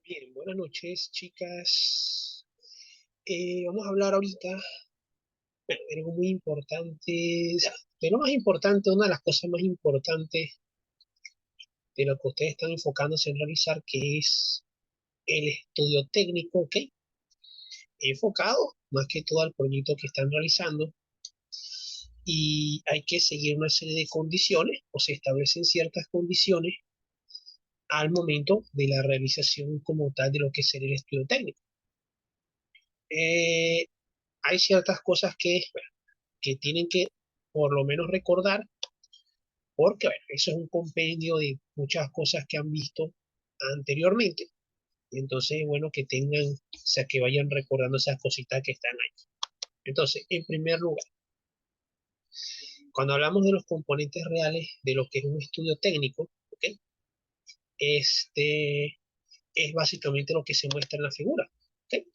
Bien, buenas noches, chicas. Vamos a hablar ahorita, bueno, de algo muy importante, pero más importante, una de las cosas más importantes de lo que ustedes están enfocándose en realizar, que es el estudio técnico, ¿ok? Enfocado más que todo al proyecto que están realizando y hay que seguir una serie de condiciones o se establecen ciertas condiciones al momento de la realización como tal de lo que sería el estudio técnico. Eh, Hay ciertas cosas que tienen que por lo menos recordar, porque bueno, eso es un compendio de muchas cosas que han visto anteriormente. Y entonces es bueno que tengan, o sea, que vayan recordando esas cositas que están ahí. Entonces, en primer lugar, cuando hablamos de los componentes reales de lo que es un estudio técnico, ¿ok? Este es básicamente lo que se muestra en la figura, ¿ok?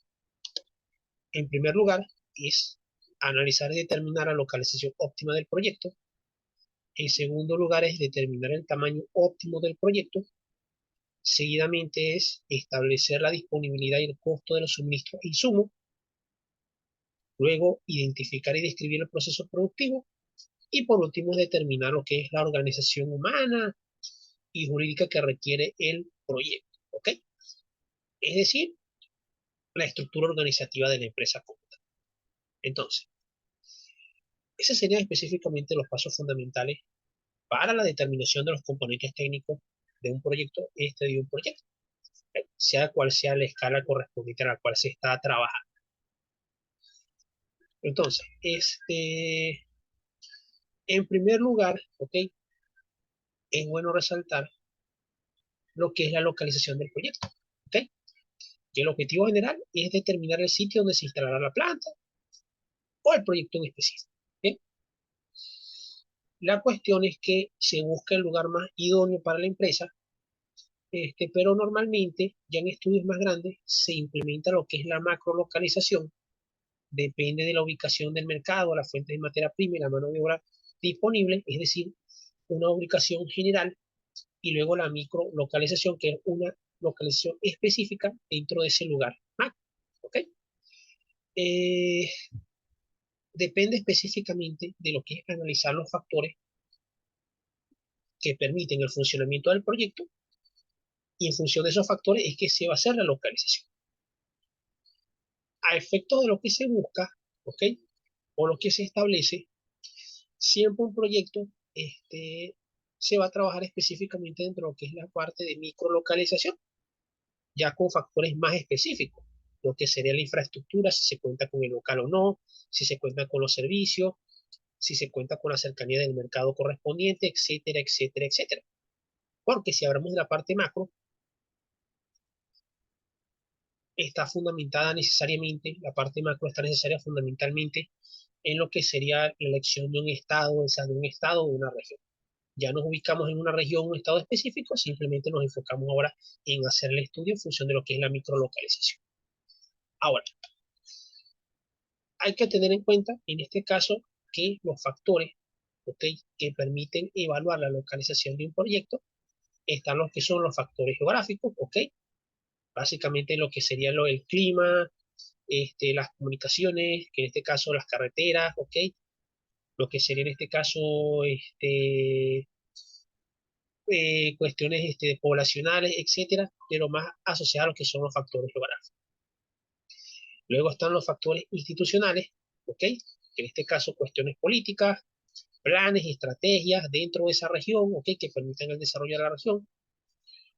En primer lugar, es analizar y determinar la localización óptima del proyecto. En segundo lugar, es determinar el tamaño óptimo del proyecto. Seguidamente es establecer la disponibilidad y el costo de los suministros e insumos. Luego, identificar y describir el proceso productivo. Y por último, determinar lo que es la organización humana y jurídica que requiere el proyecto. ¿Ok? Es decir, la estructura organizativa de la empresa como tal. Entonces, esos serían específicamente los pasos fundamentales para la determinación de los componentes técnicos de un proyecto, de un proyecto, ¿ok? Sea cual sea la escala correspondiente a la cual se está trabajando. Entonces, en primer lugar, ¿ok? Es bueno resaltar lo que es la localización del proyecto, ¿ok? Que el objetivo general es determinar el sitio donde se instalará la planta o el proyecto en específico, ¿ok? La cuestión es que se busca el lugar más idóneo para la empresa, pero normalmente ya en estudios más grandes se implementa lo que es la macrolocalización, depende de la ubicación del mercado, la fuente de materia prima y la mano de obra disponible, es decir, una ubicación general y luego la microlocalización, que es una localización específica dentro de ese lugar. ¿Ok? Eh, Depende específicamente de lo que es analizar los factores que permiten el funcionamiento del proyecto y en función de esos factores es que se va a hacer la localización. A efecto de lo que se busca, ¿ok? O lo que se establece, siempre un proyecto se va a trabajar específicamente dentro de lo que es la parte de microlocalización, ya con factores más específicos, lo que sería la infraestructura, si se cuenta con el local o no, si se cuenta con los servicios, si se cuenta con la cercanía del mercado correspondiente, etcétera, etcétera, etcétera. Porque si hablamos de la parte macro, está fundamentada necesariamente, la parte macro está necesaria fundamentalmente en lo que sería la elección de un estado, o sea, de un estado o de una región. Ya nos ubicamos en una región, un estado específico, simplemente nos enfocamos ahora en hacer el estudio en función de lo que es la microlocalización. Ahora, hay que tener en cuenta, en este caso, que los factores, ¿okay?, que permiten evaluar la localización de un proyecto están los que son los factores geográficos, ¿ok? Básicamente lo que sería el clima, las comunicaciones, que en este caso las carreteras, ¿ok? Lo que sería en este caso cuestiones poblacionales, etcétera, pero más asociadas a lo que son los factores geográficos. Luego están los factores institucionales, ¿ok? Que en este caso cuestiones políticas, planes y estrategias dentro de esa región, ¿ok? Que permitan el desarrollo de la región.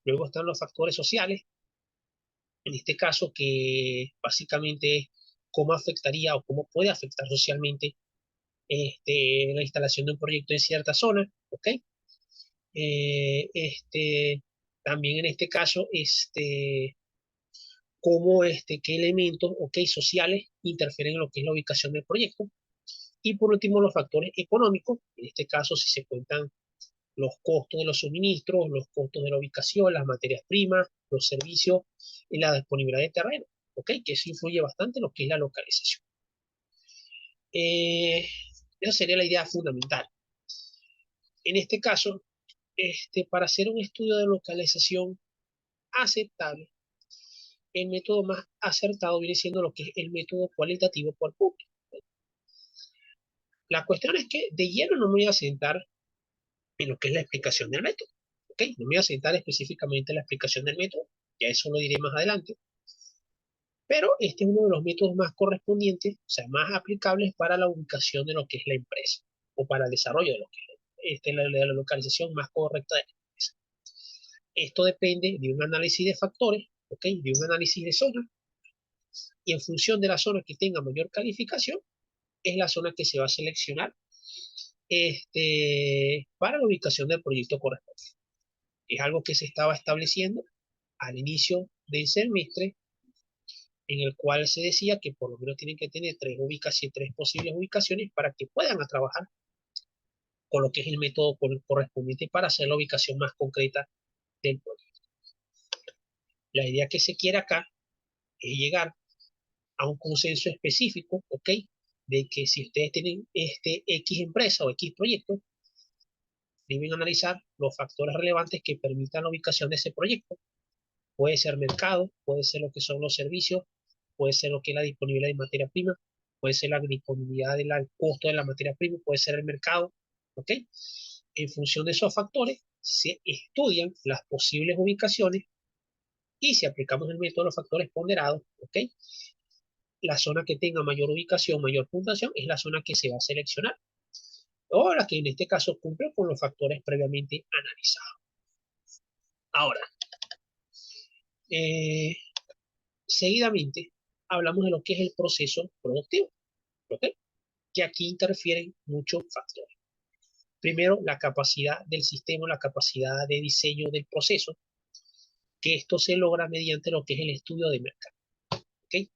Luego están los factores sociales, en este caso que básicamente es cómo afectaría o cómo puede afectar socialmente la instalación de un proyecto en cierta zona, ¿ok? Eh, este, También en este caso, cómo, qué elementos, ¿ok?, sociales interfieren en lo que es la ubicación del proyecto. Y por último, los factores económicos, en este caso, si se cuentan los costos de los suministros, los costos de la ubicación, las materias primas, los servicios y la disponibilidad de terreno, ¿ok? Que eso influye bastante en lo que es la localización. Eh, Esa sería la idea fundamental. En este caso, para hacer un estudio de localización aceptable, el método más acertado viene siendo lo que es el método cualitativo por punto. La cuestión es que de lleno no me voy a sentar en lo que es la explicación del método. ¿Ok? No me voy a sentar específicamente en la explicación del método, ya eso lo diré más adelante, pero este es uno de los métodos más correspondientes, o sea, más aplicables para la ubicación de lo que es la empresa o para el desarrollo de lo que es la localización más correcta de la empresa. Esto depende de un análisis de factores, ¿ok? De un análisis de zona, y en función de la zona que tenga mayor calificación, es la zona que se va a seleccionar para la ubicación del proyecto correspondiente. Es algo que se estaba estableciendo al inicio del semestre, en el cual se decía que por lo menos tienen que tener tres posibles ubicaciones para que puedan trabajar con lo que es el método correspondiente para hacer la ubicación más concreta del proyecto. La idea que se quiere acá es llegar a un consenso específico, ¿ok? De que si ustedes tienen X empresa o X proyecto, deben analizar los factores relevantes que permitan la ubicación de ese proyecto. Puede ser mercado, puede ser lo que son los servicios, puede ser lo que es la disponibilidad de materia prima, puede ser la disponibilidad del costo de la materia prima, puede ser el mercado, ¿ok? En función de esos factores, se estudian las posibles ubicaciones y si aplicamos el método de los factores ponderados, ¿ok? La zona que tenga mayor ubicación, mayor puntuación, es la zona que se va a seleccionar o la que en este caso cumple con los factores previamente analizados. Ahora, eh, seguidamente hablamos de lo que es el proceso productivo, ¿ok? Que aquí interfieren muchos factores. Primero, la capacidad del sistema, la capacidad de diseño del proceso, que esto se logra mediante lo que es el estudio de mercado, ¿ok?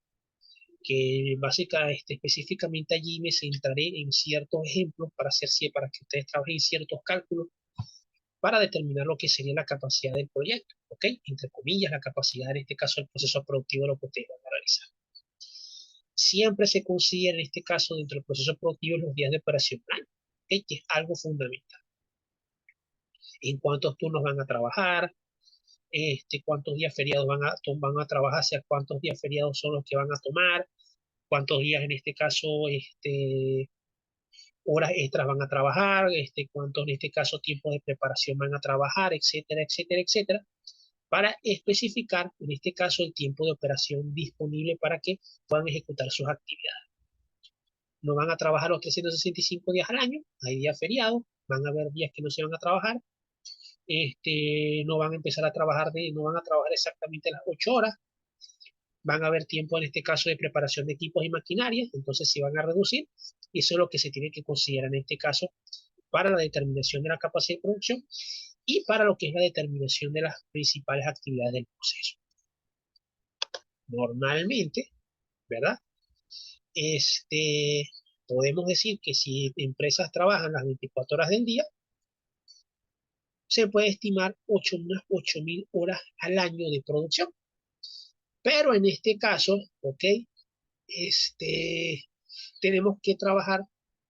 Que básicamente, específicamente allí me centraré en ciertos ejemplos para que ustedes trabajen ciertos cálculos para determinar lo que sería la capacidad del proyecto, ¿ok? Entre comillas, la capacidad en este caso del proceso productivo de lo que ustedes van a realizar. Siempre se considera en este caso dentro del proceso productivo los días de operación año, ¿ok? Que es algo fundamental. En cuántos turnos van a trabajar, cuántos días feriados van a trabajar, o sea, cuántos días feriados son los que van a tomar, cuántos días en este caso, horas extras van a trabajar, cuántos en este caso tiempos de preparación van a trabajar, etcétera, etcétera, etcétera, para especificar en este caso el tiempo de operación disponible para que puedan ejecutar sus actividades. No van a trabajar los 365 días al año, hay días feriados, van a haber días que no se van a trabajar, no van a empezar a trabajar, no van a trabajar exactamente las 8 horas, van a haber tiempo en este caso de preparación de equipos y maquinarias, entonces se van a reducir, y eso es lo que se tiene que considerar en este caso para la determinación de la capacidad de producción y para lo que es la determinación de las principales actividades del proceso. Normalmente, ¿verdad? Podemos decir que si empresas trabajan las 24 horas del día, se puede estimar unas 8.000 horas al año de producción. Pero en este caso, ¿ok? Tenemos que trabajar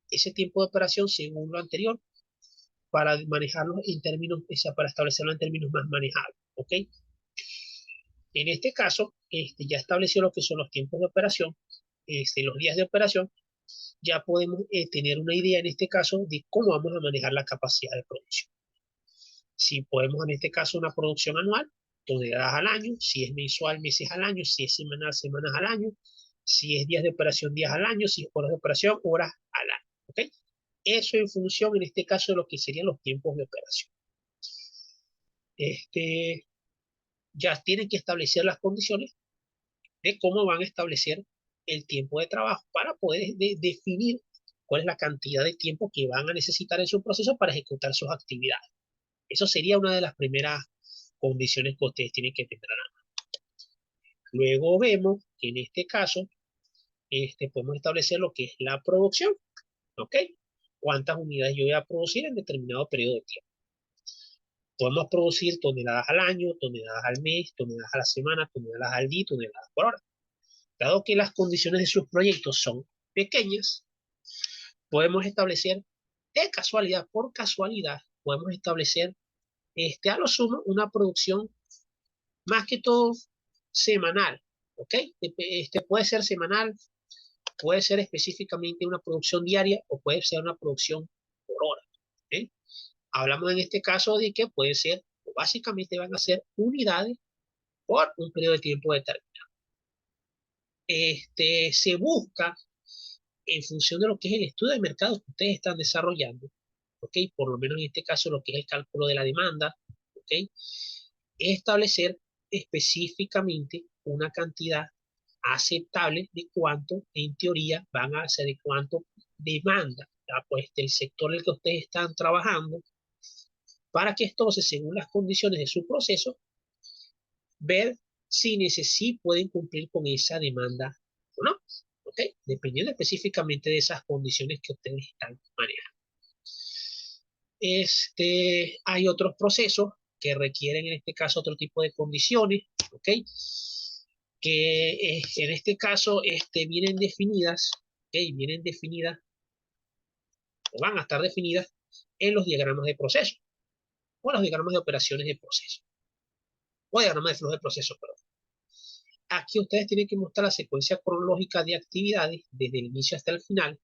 ese tiempo de operación según lo anterior para manejarlo en términos, o sea, para establecerlo en términos más manejables, ¿ok? En este caso, ya estableció lo que son los tiempos de operación, los días de operación, ya podemos tener una idea en este caso de cómo vamos a manejar la capacidad de producción. Si podemos en este caso una producción anual, toneladas al año, si es mensual, meses al año, si es semanal, semanas al año, si es días de operación, días al año, si es horas de operación, horas al año, ¿ok? Eso en función, en este caso, de lo que serían los tiempos de operación. Ya tienen que establecer las condiciones de cómo van a establecer el tiempo de trabajo para poder definir cuál es la cantidad de tiempo que van a necesitar en su proceso para ejecutar sus actividades. Eso sería una de las primeras condiciones que ustedes tienen que tener a la mano. Luego vemos que en este caso podemos establecer lo que es la producción, ¿ok? Cuántas unidades yo voy a producir en determinado periodo de tiempo. Podemos producir toneladas al año, toneladas al mes, toneladas a la semana, toneladas al día, toneladas por hora. Dado que las condiciones de sus proyectos son pequeñas, podemos establecer de casualidad, por casualidad, podemos establecer a lo sumo una producción más que todo semanal, ¿ok? Puede ser semanal, puede ser específicamente una producción diaria o puede ser una producción por hora, ¿ok? Hablamos en este caso de que puede ser, básicamente van a ser unidades por un periodo de tiempo determinado. Se busca en función de lo que es el estudio de mercado que ustedes están desarrollando, ¿ok? Por lo menos en este caso lo que es el cálculo de la demanda, ¿ok? Establecer específicamente una cantidad aceptable de cuánto en teoría van a hacer, de cuánto demanda, pues, del sector en el que ustedes están trabajando, para que entonces, según las condiciones de su proceso, ver si pueden cumplir con esa demanda o no, ¿ok? Dependiendo específicamente de esas condiciones que ustedes están manejando. Hay otros procesos que requieren en este caso otro tipo de condiciones, ¿ok? Que en este caso vienen definidas, ¿ok? Vienen definidas o van a estar definidas en los diagramas de proceso o los diagramas de operaciones de proceso o diagramas de flujo de proceso, perdón. Aquí ustedes tienen que mostrar la secuencia cronológica de actividades desde el inicio hasta el final,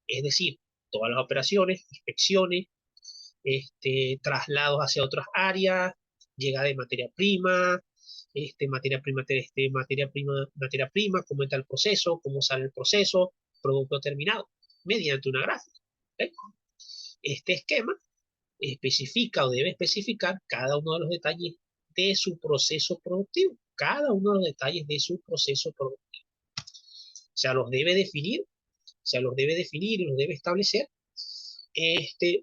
es decir, todas las operaciones, inspecciones, traslados hacia otras áreas, llegada de materia prima, cómo entra el proceso, cómo sale el proceso, producto terminado, mediante una gráfica. ¿Okay? Este esquema especifica o debe especificar cada uno de los detalles de su proceso productivo, cada uno de los detalles de su proceso productivo. O sea, los debe definir, y los debe establecer.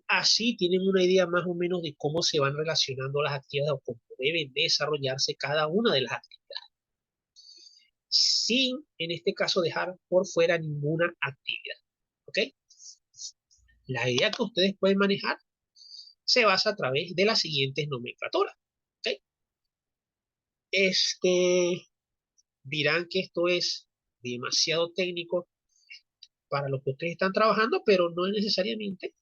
Así tienen una idea más o menos de cómo se van relacionando las actividades o cómo deben desarrollarse cada una de las actividades, sin en este caso dejar por fuera ninguna actividad. ¿Ok? La idea que ustedes pueden manejar se basa a través de las siguientes nomenclaturas. ¿Ok? Dirán que esto es demasiado técnico para lo que ustedes están trabajando, pero no es necesariamente,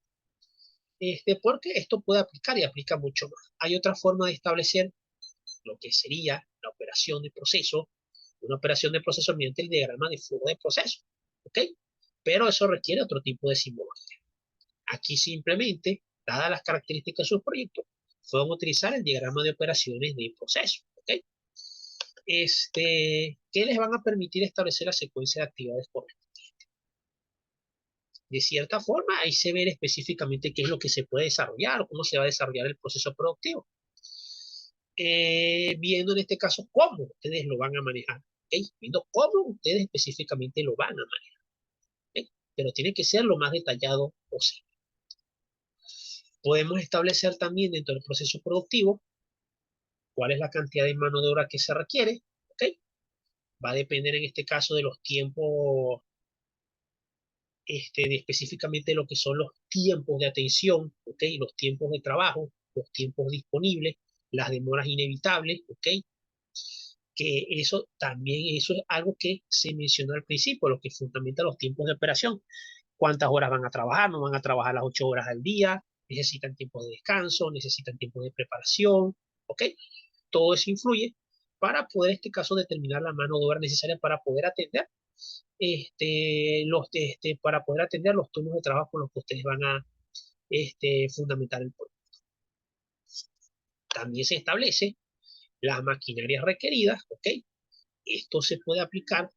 porque esto puede aplicar y aplica mucho más. Hay otra forma de establecer lo que sería la operación de proceso, una operación de proceso mediante el diagrama de flujo de proceso, ¿ok? Pero eso requiere otro tipo de simbología. Aquí simplemente, dadas las características de su proyecto, pueden utilizar el diagrama de operaciones de proceso, ¿ok? Que les van a permitir establecer la secuencia de actividades correspondientes. De cierta forma, ahí se ve específicamente qué es lo que se puede desarrollar o cómo se va a desarrollar el proceso productivo. Viendo en este caso cómo ustedes lo van a manejar, ¿okay? Viendo cómo ustedes específicamente lo van a manejar, ¿okay? Pero tiene que ser lo más detallado posible. Podemos establecer también dentro del proceso productivo cuál es la cantidad de mano de obra que se requiere, ¿okay? Va a depender en este caso de los tiempos, de específicamente lo que son los tiempos de atención, ¿okay? Los tiempos de trabajo, los tiempos disponibles, las demoras inevitables, ¿okay? Que eso es algo que se mencionó al principio, lo que fundamenta los tiempos de operación. ¿Cuántas horas van a trabajar? No van a trabajar las 8 horas al día, necesitan tiempo de descanso, necesitan tiempo de preparación, ¿ok? Todo eso influye para poder, en este caso, determinar la mano de obra necesaria para poder atender para poder atender los turnos de trabajo con los que ustedes van a fundamentar el proyecto. También se establece las maquinarias requeridas, ¿ok? Esto se puede aplicar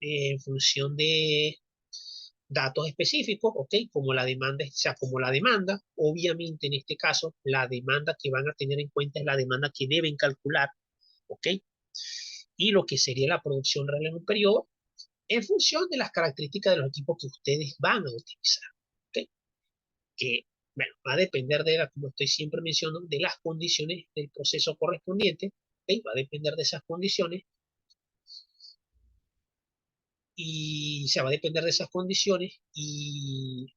en función de datos específicos, ¿ok? Como la demanda, o sea, como la demanda, obviamente en este caso, la demanda que van a tener en cuenta es la demanda que deben calcular, ¿ok? Y lo que sería la producción real en un periodo, en función de las características de los equipos que ustedes van a utilizar, ¿ok? Que, bueno, va a depender como estoy siempre mencionando, de las condiciones del proceso correspondiente, ¿ok? Va a depender de esas condiciones y se va a depender de esas condiciones y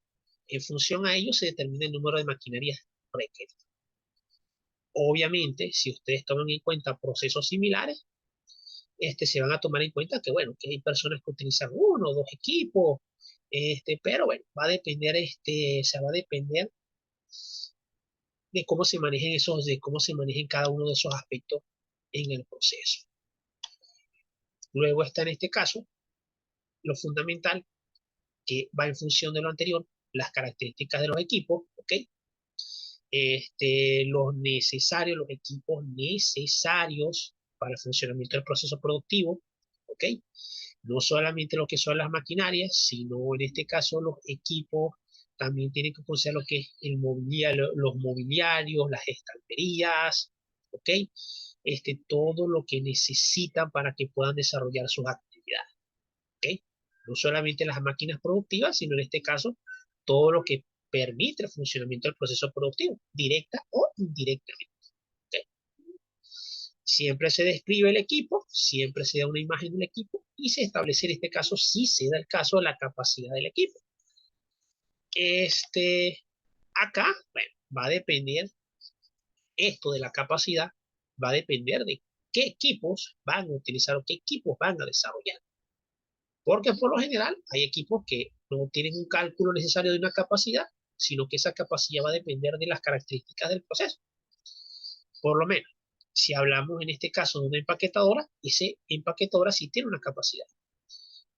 en función a ello se determina el número de maquinarias requeridas. Obviamente, si ustedes toman en cuenta procesos similares, se van a tomar en cuenta que, bueno, que hay personas que utilizan uno o dos equipos, pero bueno, va a depender, se va a depender de cómo se manejen de cómo se manejen cada uno de esos aspectos en el proceso. Luego está en este caso lo fundamental, que va en función de lo anterior, las características de los equipos, ¿ok? Los equipos necesarios para el funcionamiento del proceso productivo, ¿ok? No solamente lo que son las maquinarias, sino en este caso los equipos también tienen que considerar lo que es el mobiliario, los mobiliarios, las estanterías, ¿ok? Todo lo que necesitan para que puedan desarrollar sus actividades, ¿ok? No solamente las máquinas productivas, sino en este caso todo lo que permite el funcionamiento del proceso productivo, directa o indirectamente. ¿Ok? Siempre se describe el equipo, siempre se da una imagen del equipo y se establece en este caso, si se da el caso, la capacidad del equipo. Acá, bueno, va a depender, esto de la capacidad, va a depender de qué equipos van a utilizar o qué equipos van a desarrollar. Porque por lo general hay equipos que no tienen un cálculo necesario de una capacidad, sino que esa capacidad va a depender de las características del proceso. Por lo menos, si hablamos en este caso de una empaquetadora, esa empaquetadora sí tiene una capacidad.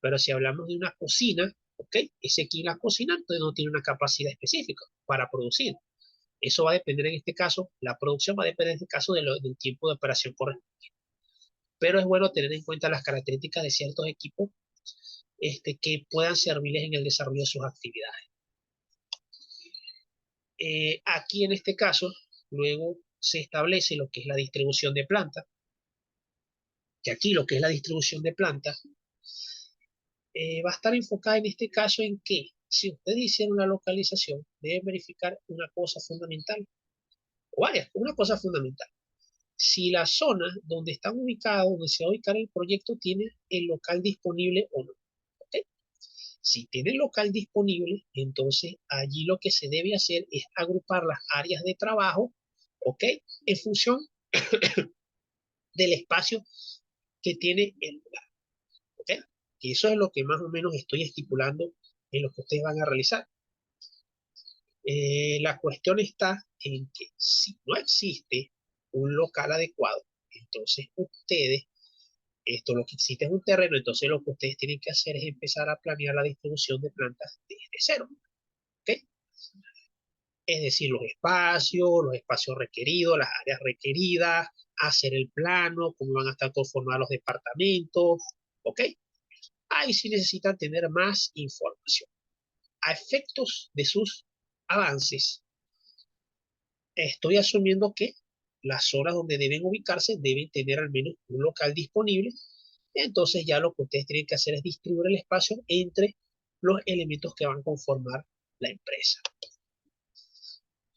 Pero si hablamos de una cocina, ¿ok? Ese aquí en la cocina entonces no tiene una capacidad específica para producir. Eso va a depender en este caso, la producción va a depender en este caso del tiempo de operación correspondiente. Pero es bueno tener en cuenta las características de ciertos equipos que puedan servirles en el desarrollo de sus actividades. Aquí en este caso, luego se establece lo que es la distribución de planta, que aquí lo que es la distribución de planta va a estar enfocada en este caso en que si ustedes hicieron una localización, deben verificar una cosa fundamental, o varias, una cosa fundamental. Si la zona donde están ubicados, donde se va a ubicar el proyecto, tiene el local disponible o no. ¿Ok? Si tiene el local disponible, entonces allí lo que se debe hacer es agrupar las áreas de trabajo, ¿ok? En función del espacio que tiene el lugar, ¿ok? Y eso es lo que más o menos estoy estipulando en lo que ustedes van a realizar. La cuestión está en que si no existe un local adecuado, entonces ustedes, esto lo que existe es un terreno, entonces lo que ustedes tienen que hacer es empezar a planear la distribución de plantas desde cero, ¿ok? Es decir, los espacios requeridos, las áreas requeridas, hacer el plano, cómo van a estar conformados los departamentos, ¿ok? Ahí sí necesitan tener más información. A efectos de sus avances, estoy asumiendo que las zonas donde deben ubicarse deben tener al menos un local disponible. Entonces ya lo que ustedes tienen que hacer es distribuir el espacio entre los elementos que van a conformar la empresa.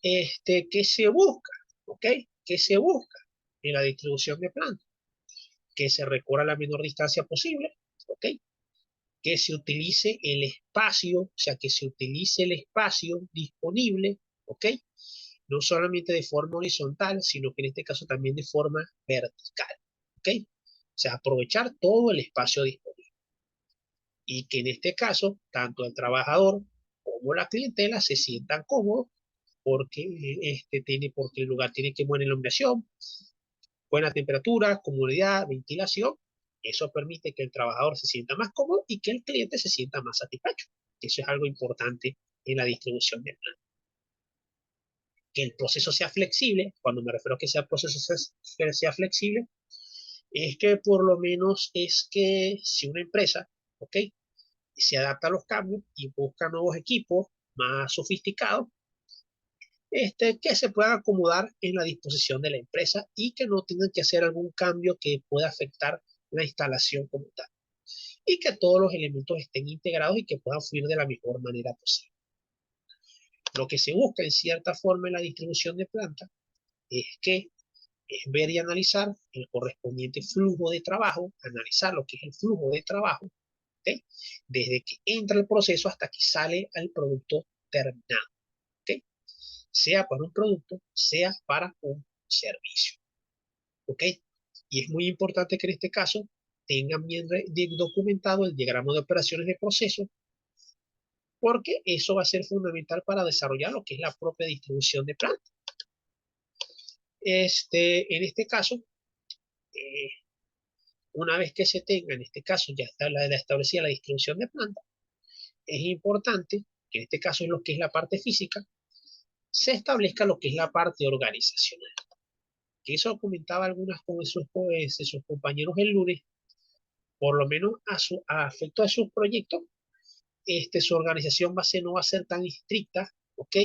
¿Qué se busca? ¿Ok? ¿Qué se busca en la distribución de plantas? Que se recorra la menor distancia posible, ¿ok? Que se utilice el espacio, o sea, que se utilice el espacio disponible, ¿ok? No solamente de forma horizontal, sino que en este caso también de forma vertical, ¿ok? O sea, aprovechar todo el espacio disponible. Y que en este caso, tanto el trabajador como la clientela se sientan cómodos porque, porque el lugar tiene que buena iluminación, buena temperatura, comodidad, ventilación. Eso permite que el trabajador se sienta más cómodo y que el cliente se sienta más satisfecho. Eso es algo importante en la distribución del plan. Que el proceso sea flexible, cuando me refiero a que sea el proceso sea flexible, es que por lo menos es que si una empresa, ¿ok? Se adapta a los cambios y busca nuevos equipos más sofisticados, que se puedan acomodar en la disposición de la empresa y que no tengan que hacer algún cambio que pueda afectar la instalación como tal. Y que todos los elementos estén integrados y que puedan fluir de la mejor manera posible. Lo que se busca en cierta forma en la distribución de planta es que es ver y analizar el correspondiente flujo de trabajo, analizar lo que es el flujo de trabajo, ¿okay? Desde que entra el proceso hasta que sale el producto terminado, ¿okay? Sea para un producto, sea para un servicio, ¿ok? Y es muy importante que en este caso tengan bien documentado el diagrama de operaciones de proceso, porque eso va a ser fundamental para desarrollar lo que es la propia distribución de planta. En este caso, eh, Una vez que se tenga, en este caso ya está establecida la distribución de planta, es importante que en este caso es lo que es la parte física, se establezca lo que es la parte organizacional. Que eso comentaba algunas con sus compañeros el lunes, por lo menos a efecto de sus proyectos, su organización no va a ser tan estricta, ¿ok?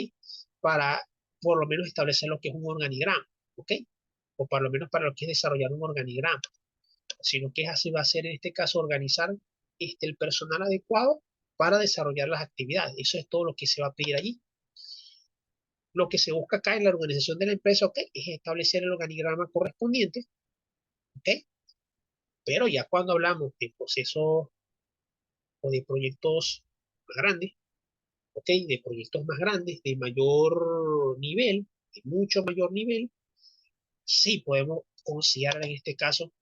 Para por lo menos establecer lo que es un organigrama, ¿ok? O por lo menos para lo que es desarrollar un organigrama, sino que es así, va a ser en este caso organizar el personal adecuado para desarrollar las actividades. Eso es todo lo que se va a pedir allí. Lo que se busca acá en la organización de la empresa, ¿ok? Es establecer el organigrama correspondiente, ¿ok? Pero ya cuando hablamos de procesos o de proyectos más grandes, ¿ok? De proyectos más grandes, de mayor nivel, de mucho mayor nivel, sí podemos considerar en este caso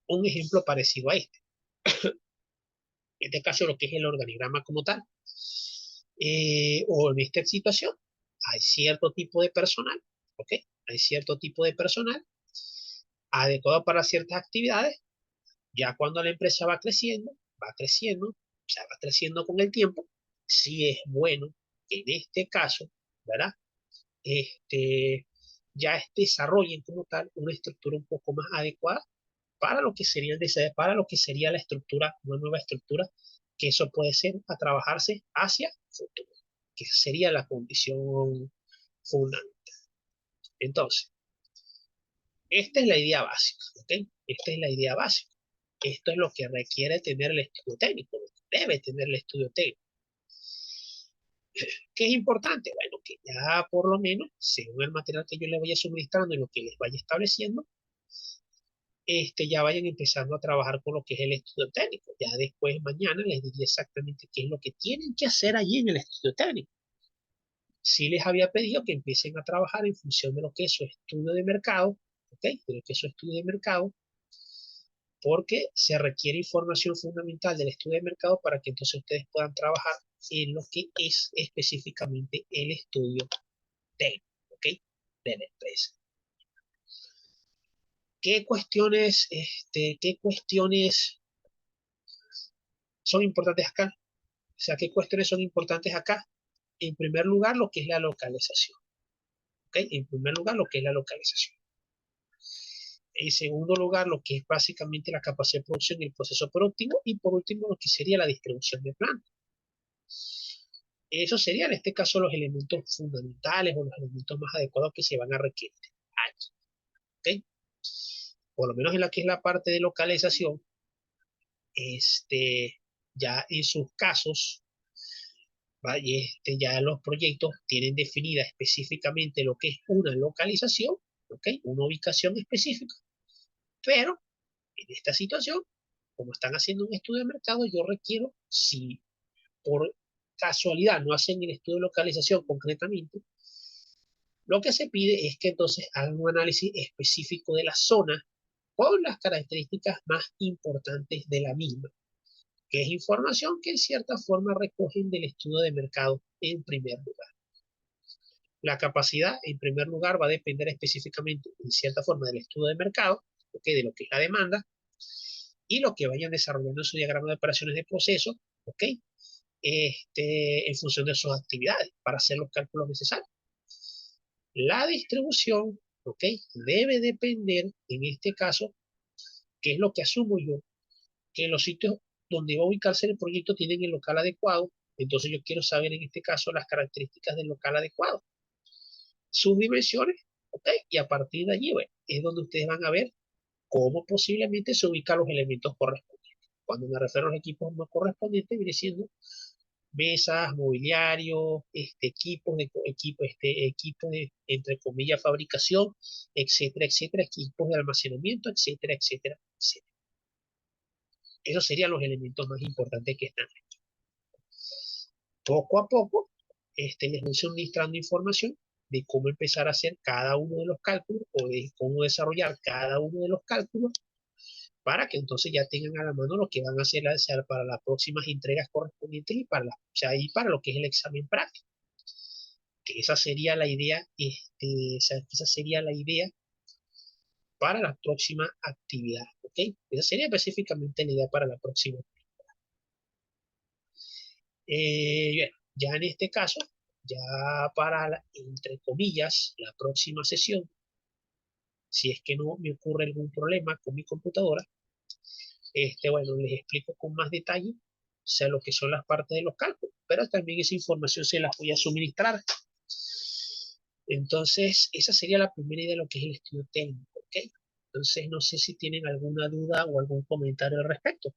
un ejemplo parecido a este. En este caso, lo que es el organigrama como tal. O en esta situación, hay cierto tipo de personal, ¿ok? Hay cierto tipo de personal adecuado para ciertas actividades. Ya cuando la empresa o sea, va creciendo con el tiempo, sí es bueno que en este caso, ¿verdad? Este, ya desarrollen como tal una estructura un poco más adecuada para lo que sería para lo que sería la estructura, una nueva estructura, que eso puede ser a trabajarse hacia futuro, que sería la condición fundamental. Entonces, esta es la idea básica, ¿ok? Esta es la idea básica. Esto es lo que requiere tener el estudio técnico, lo que debe tener el estudio técnico. ¿Qué es importante? Bueno, que ya por lo menos, según el material que yo les vaya suministrando y lo que les vaya estableciendo, ya vayan empezando a trabajar con lo que es el estudio técnico. Ya después, mañana, les diría exactamente qué es lo que tienen que hacer allí en el estudio técnico. Sí les había pedido que empiecen a trabajar en función de lo que es su estudio de mercado, ¿ok? De lo que es su estudio de mercado, porque se requiere información fundamental del estudio de mercado para que entonces ustedes puedan trabajar en lo que es específicamente el estudio técnico, ¿ok? De la empresa. ¿Qué cuestiones son importantes acá? O sea, ¿qué cuestiones son importantes acá? En primer lugar, lo que es la localización. ¿Ok? En primer lugar, lo que es la localización. En segundo lugar, lo que es básicamente la capacidad de producción y el proceso productivo. Y por último, lo que sería la distribución de planta. Eso serían, en este caso, los elementos fundamentales o los elementos más adecuados que se van a requerir aquí. ¿Ok? Por lo menos en la que es la parte de localización, ya en sus casos, ya los proyectos tienen definida específicamente lo que es una localización, ¿ok? Una ubicación específica, pero en esta situación, como están haciendo un estudio de mercado, yo requiero, si por casualidad no hacen el estudio de localización concretamente, lo que se pide es que entonces hagan un análisis específico de la zona con las características más importantes de la misma, que es información que en cierta forma recogen del estudio de mercado en primer lugar. La capacidad, en primer lugar, va a depender específicamente, en cierta forma, del estudio de mercado, ¿okay? De lo que es la demanda, y lo que vayan desarrollando en su diagrama de operaciones de proceso, ¿ok? En función de sus actividades, para hacer los cálculos necesarios. La distribución, ¿ok? Debe depender, en este caso, que es lo que asumo yo, que los sitios donde va a ubicarse el proyecto tienen el local adecuado, entonces yo quiero saber en este caso las características del local adecuado, sus dimensiones, ¿ok? Y a partir de allí, bueno, es donde ustedes van a ver cómo posiblemente se ubican los elementos correspondientes. Cuando me refiero a los equipos no correspondientes, viene siendo mesas, mobiliario, equipos de, entre comillas, fabricación, etcétera, etcétera, equipos de almacenamiento, etcétera, etcétera, etcétera. Esos serían los elementos más importantes que están. Poco a poco, les voy suministrando información de cómo empezar a hacer cada uno de los cálculos o de cómo desarrollar cada uno de los cálculos para que entonces ya tengan a la mano lo que van a hacer para las próximas entregas correspondientes y o sea, y para lo que es el examen práctico. Que esa sería la idea, esa sería la idea para la próxima actividad, ¿ok? Esa sería específicamente la idea para la próxima. Bien, ya en este caso, ya para, entre comillas, la próxima sesión, si es que no me ocurre algún problema con mi computadora, bueno, les explico con más detalle, o sea, lo que son las partes de los cálculos, pero también esa información se las voy a suministrar. Entonces, esa sería la primera idea de lo que es el estudio técnico, ¿ok? Entonces, no sé si tienen alguna duda o algún comentario al respecto.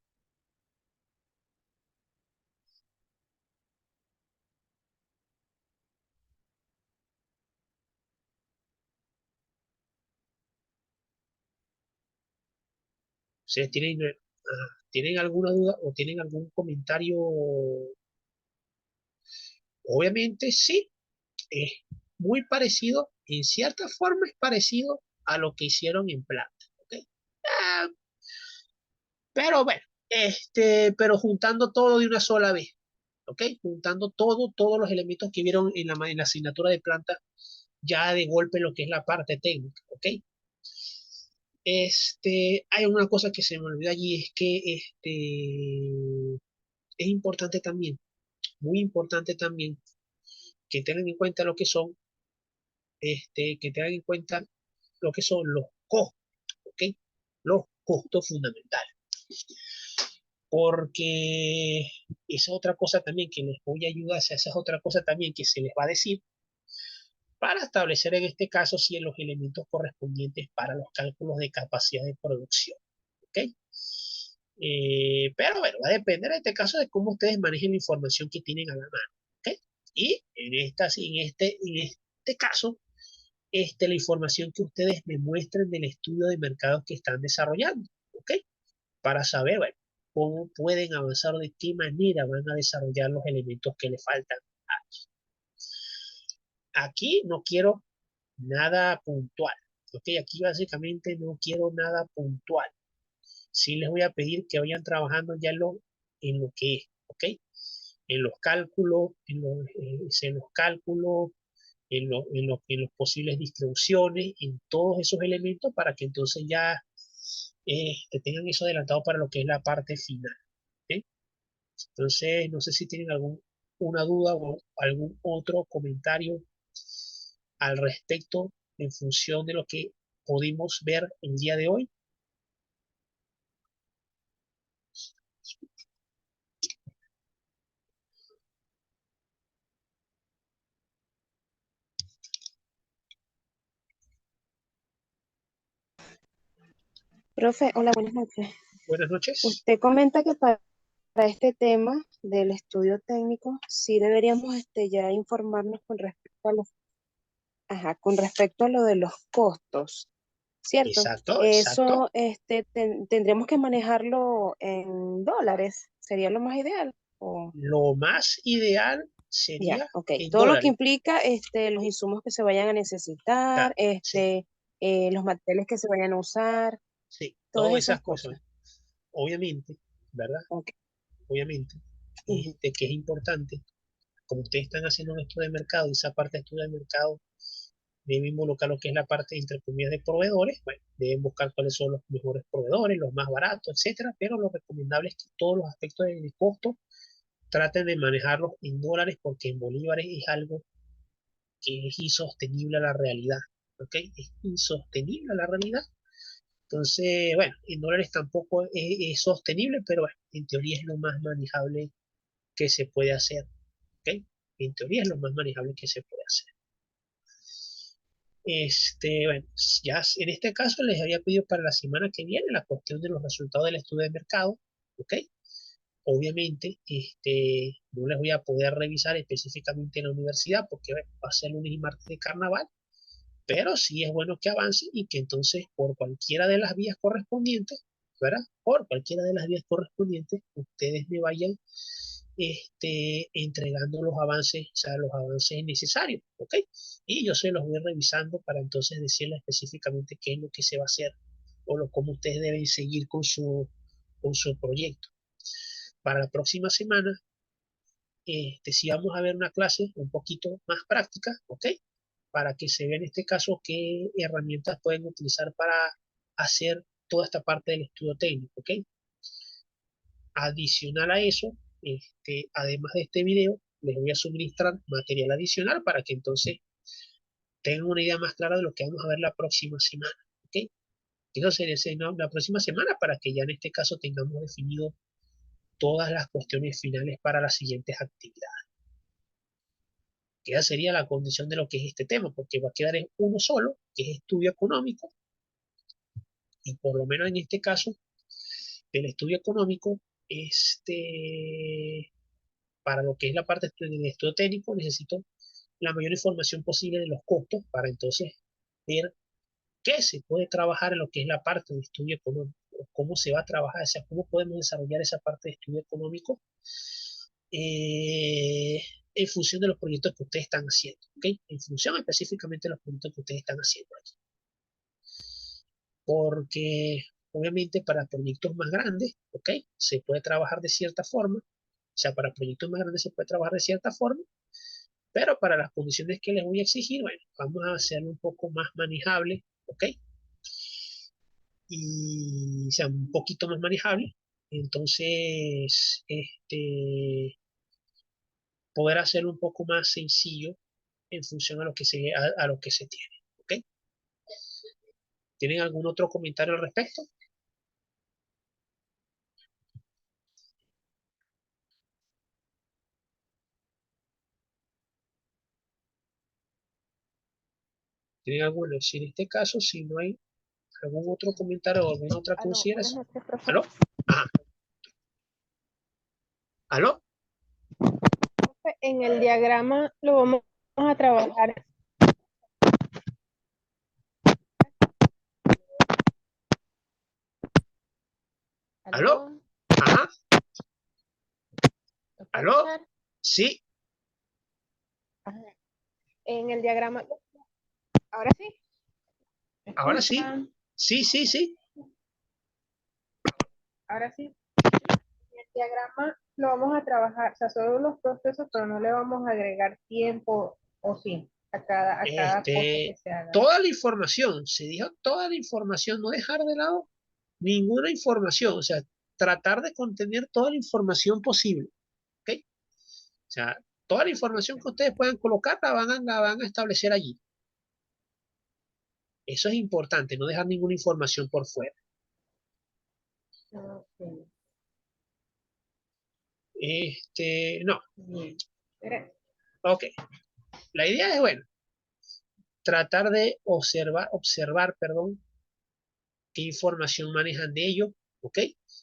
¿Ustedes tienen alguna duda o tienen algún comentario? Obviamente, sí, es muy parecido, en cierta forma es parecido a lo que hicieron en planta, ¿ok? Ah, pero bueno, pero juntando todo de una sola vez, ¿ok? Juntando todos los elementos que vieron en la asignatura de planta, ya de golpe lo que es la parte técnica, ¿ok? Hay una cosa que se me olvidó allí, es que es importante también, muy importante también, que tengan en cuenta lo que son, que tengan en cuenta lo que son los costos, ¿ok? Los costos fundamentales. Porque esa es otra cosa también que les voy a ayudar, o sea, esa es otra cosa también que se les va a decir para establecer en este caso si los elementos correspondientes para los cálculos de capacidad de producción, ¿ok? Pero bueno, va a depender en este caso de cómo ustedes manejen la información que tienen a la mano, ¿ok? Y en este caso, la información que ustedes me muestren del estudio de mercados que están desarrollando, ¿ok? Para saber, bueno, cómo pueden avanzar o de qué manera van a desarrollar los elementos que les faltan. Aquí no quiero nada puntual, ¿ok? Aquí básicamente no quiero nada puntual. Sí les voy a pedir que vayan trabajando ya en lo que es, ¿ok? En los cálculos, en los posibles distribuciones, en todos esos elementos para que entonces ya que tengan eso adelantado para lo que es la parte final, ¿ok? Entonces, no sé si tienen alguna duda o algún otro comentario al respecto en función de lo que pudimos ver el día de hoy. Profe, hola, buenas noches. Buenas noches. Usted comenta que para este tema del estudio técnico, sí deberíamos ya informarnos con respecto a con respecto a lo de los costos, ¿cierto? Exacto, exacto. Eso tendríamos que manejarlo en dólares, sería lo más ideal. Lo más ideal Ya, sería ok. en Todo lo que dólares. implica los insumos que se vayan a necesitar, Sí, los materiales que se vayan a usar, sí, todas todas esas esas cosas. cosas. Obviamente, ¿verdad? Ok. Obviamente, Ujú. que es importante, como ustedes están haciendo un estudio de mercado y esa parte de estudio de mercado debe involucrar lo que es la parte, entre comillas, de proveedores. Bueno, deben buscar cuáles son los mejores proveedores, los más baratos, etcétera, pero lo recomendable es que todos los aspectos de costo traten de manejarlos en dólares porque en bolívares es algo que es insostenible a la realidad, ¿ok? Es insostenible a la realidad. Entonces, bueno, en dólares tampoco es sostenible, pero bueno, en teoría es lo más manejable que se puede hacer, ¿ok? En teoría es lo más manejable que se puede hacer. Bueno, ya en este caso les había pedido para la semana que viene la cuestión de los resultados del estudio de mercado, ¿ok? Obviamente, no les voy a poder revisar específicamente en la universidad porque bueno, va a ser lunes y martes de carnaval, pero sí es bueno que avance y que entonces por cualquiera de las vías correspondientes, ¿verdad? Por cualquiera de las vías correspondientes, ustedes me vayan entregando los avances, o sea, los avances necesarios, ¿ok? Y yo se los voy revisando para entonces decirles específicamente qué es lo que se va a hacer o cómo ustedes deben seguir con su proyecto. Para la próxima semana, sí vamos a ver una clase un poquito más práctica, ¿ok? Para que se vea en este caso qué herramientas pueden utilizar hacer toda esta parte del estudio técnico, ¿ok? Adicional a eso, además de este video, les voy a suministrar material adicional para que entonces tengan una idea más clara de lo que vamos a ver la próxima semana, ¿ok? Eso sería ¿no? La próxima semana para que ya en este caso tengamos definido todas las cuestiones finales para las siguientes actividades. Que ya sería la condición de lo que es este tema, porque va a quedar en uno solo, que es estudio económico, y por lo menos en este caso, el estudio económico, para lo que es la parte del estudio técnico, necesito la mayor información posible de los costos para entonces ver qué se puede trabajar en lo que es la parte de estudio económico, cómo se va a trabajar, o sea, cómo podemos desarrollar esa parte de estudio económico en función de los proyectos que ustedes están haciendo, ¿ok? En función específicamente de los proyectos que ustedes están haciendo aquí. Porque obviamente para proyectos más grandes, ¿ok? Se puede trabajar de cierta forma, o sea, para proyectos más grandes se puede trabajar de cierta forma, pero para las condiciones que les voy a exigir, bueno, vamos a hacerlo un poco más manejable, ¿ok? Y, o sea, un poquito más manejable. Entonces, poder hacerlo un poco más sencillo en función a lo que se tiene, ¿ok? ¿Tienen algún otro comentario al respecto? ¿Tienen alguno? Si en este caso, si no hay algún otro comentario o alguna otra Aló, buenas consideración. noches, profesor. ¿Aló? Ajá. ¿Aló? En el diagrama lo vamos a trabajar. ¿Aló? ¿Aló? Ajá. ¿Me puede ¿Aló? escuchar? Sí. Ajá. En el diagrama, ahora sí, ¿me Ahora sí. escuchan? Sí, sí, sí. Ahora sí. En el diagrama lo vamos a trabajar, o sea, solo los procesos, pero no le vamos a agregar tiempo o sí a cada cosa que se haga. Toda la información, se dijo toda la información, no dejar de lado ninguna información, o sea, tratar de contener toda la información posible, ¿ok? O sea, toda la información que ustedes puedan colocar la van a establecer allí. Eso es importante, no dejar ninguna información por fuera. Ok, No, bien. Espera. ok. La idea es, bueno, tratar de perdón, qué información manejan de ellos, ¿ok?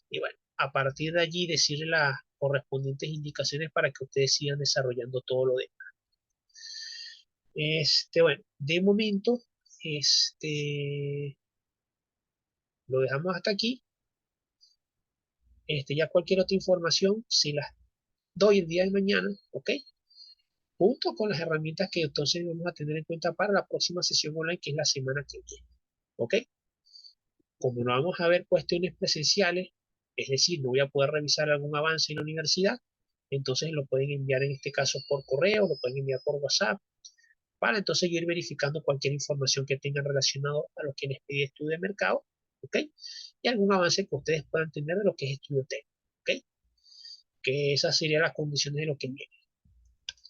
Y bueno, a partir de allí decirle las correspondientes indicaciones para que ustedes sigan desarrollando todo lo demás. Bueno, de momento, lo dejamos hasta aquí. Ya cualquier otra información, si las doy el día de mañana, ¿ok? Junto con las herramientas que entonces vamos a tener en cuenta para la próxima sesión online, que es la semana que viene, ¿ok? Como no vamos a ver cuestiones presenciales, es decir, no voy a poder revisar algún avance en la universidad, entonces lo pueden enviar en este caso por correo, lo pueden enviar por WhatsApp, para entonces yo ir verificando cualquier información que tengan relacionado a lo que les pedí estudio de mercado, ¿ok? Y algún avance que ustedes puedan tener de lo que es estudio técnico, ¿ok? Que esas serían las condiciones de lo que viene.